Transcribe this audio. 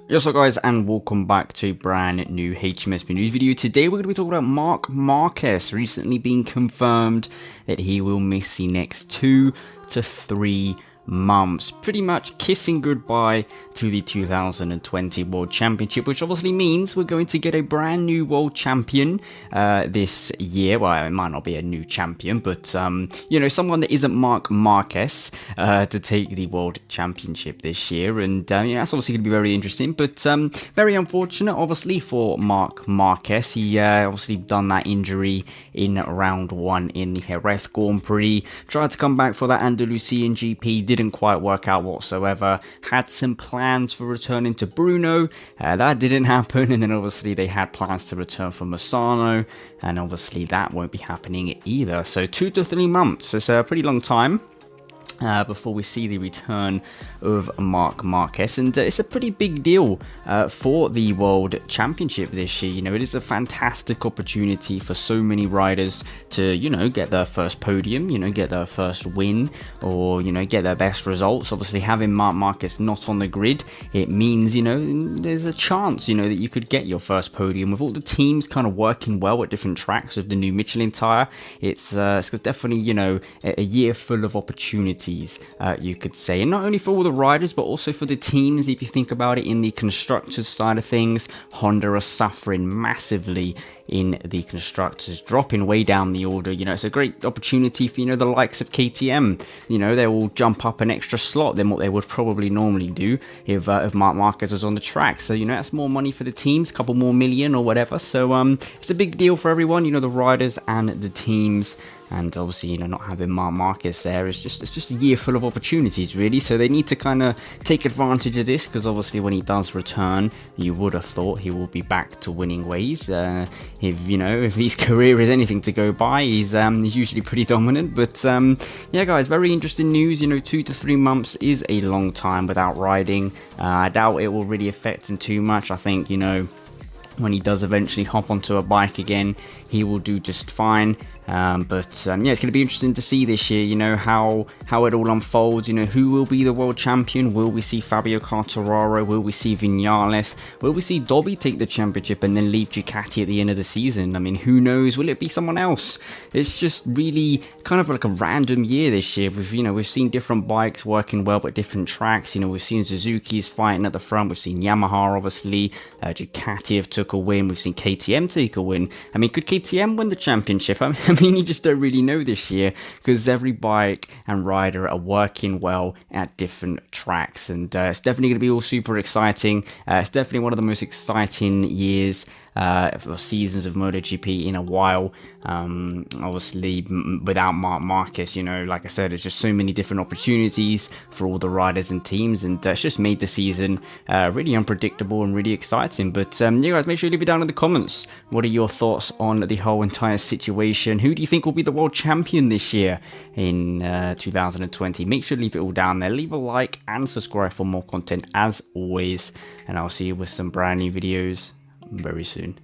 Yes, so guys, and welcome back to a brand new Hijomeatman news video. Today we're going to be talking about Marc Marquez, recently being confirmed that he will miss the next 2 to 3 months, pretty much kissing goodbye to the 2020 World Championship, which obviously means we're going to get a brand new world champion this year. Well, it might not be a new champion, but you know, someone that isn't Marc Marquez to take the world championship this year, and yeah, that's obviously going to be very interesting, but very unfortunate obviously for Marc Marquez. He obviously done that injury in round 1 in the Jerez Grand Prix, tried to come back for that Andalusian GP, didn't quite work out whatsoever, had some plans for returning to Bruno, that didn't happen, and then obviously they had plans to return from Misano, and obviously that won't be happening either. So 2 to 3 months, it's a pretty long time before we see the return of Marc Marquez, and it's a pretty big deal for the World Championship this year. You know, it is a fantastic opportunity for so many riders to, you know, get their first podium, you know, get their first win, or, you know, get their best results. Obviously, having Marc Marquez not on the grid, it means, you know, there's a chance, you know, that you could get your first podium. With all the teams kind of working well at different tracks with the new Michelin tyre, it's definitely, you know, a year full of opportunities, you could say, and not only for all the riders but also for the teams. If you think about it, in the constructors side of things, Honda are suffering massively in the constructors, dropping way down the order. You know, it's a great opportunity for, you know, the likes of KTM. You know, they will jump up an extra slot than what they would probably normally do if Marc Marquez was on the track. So, you know, that's more money for the teams, a couple more million or whatever. So it's a big deal for everyone, you know, the riders and the teams. And obviously, you know, not having Marc Marquez there is just a year full of opportunities, really. So they need to kind of take advantage of this, because obviously when he does return, you would have thought he will be back to winning ways. If, you know, if his career is anything to go by, he's usually pretty dominant. But yeah, guys, very interesting news. You know, 2 to 3 months is a long time without riding. I doubt it will really affect him too much. I think, you know, when he does eventually hop onto a bike again, he will do just fine. Yeah, it's going to be interesting to see this year, you know, how it all unfolds. You know, who will be the world champion? Will we see Fabio Quartararo? Will we see Vinales? Will we see Dobby take the championship and then leave Ducati at the end of the season? I mean, who knows? Will it be someone else? It's just really kind of like a random year this year. We've seen different bikes working well at different tracks. You know, we've seen Suzuki's fighting at the front. We've seen Yamaha, obviously. Ducati have took a win. We've seen KTM take a win. I mean, could KTM win the championship? I mean, you just don't really know this year, because every bike and rider are working well at different tracks, and it's definitely going to be all super exciting. It's definitely one of the most exciting years for seasons of MotoGP in a while. Obviously, without Marc Marquez, you know, like I said, it's just so many different opportunities for all the riders and teams, and it's just made the season really unpredictable and really exciting. But you guys, make sure you leave it down in the comments. What are your thoughts on the whole entire situation? Who do you think will be the world champion this year in 2020? Make sure to leave it all down there. Leave a like and subscribe for more content as always, and I'll see you with some brand new videos very soon.